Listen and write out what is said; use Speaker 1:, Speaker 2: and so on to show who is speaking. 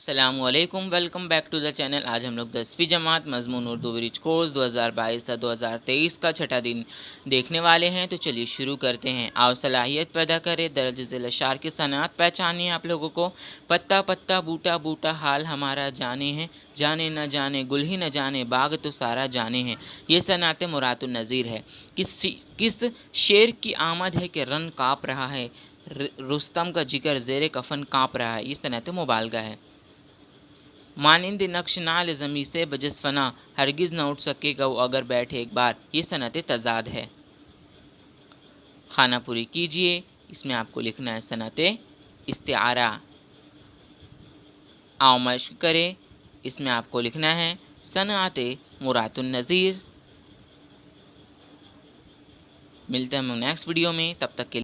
Speaker 1: अस्सलामुअलैकुम, welcome back to the channel. आज हम लोग 10वीं जमात मजमून उर्दू ब्रिज कोर्स 2022 था 2023 का छठा दिन देखने वाले हैं। तो चलिए शुरू करते हैं। आओ सलाहियत पैदा करें, दर्ज ज़िल अशार की सनात पहचानिए आप लोगों को। पत्ता पत्ता बूटा बूटा हाल हमारा जाने हैं, जाने न जाने गुल ही न जाने बाग तो सारा जाने हैं। ये सनात मुरातुन नज़ीर है। किस शेर की आमद है कि रन काँप रहा है, रुस्तम का जिगर ज़ेर कफन काँप रहा है। ये सनत मुबालगा है। मानिंद नक्श नाल ज़मी से बजस फना, हरगिज़ न उठ सकेगा वो अगर बैठे एक बार। ये सनत तज़ाद है। खाना पूरी कीजिए, इसमें आपको लिखना है सनत इस्तिआरा। आओ मश्क करें, इसमें आपको लिखना है सनअत मुरातुन नज़ीर। मिलते हैं हम नेक्स्ट वीडियो में, तब तक के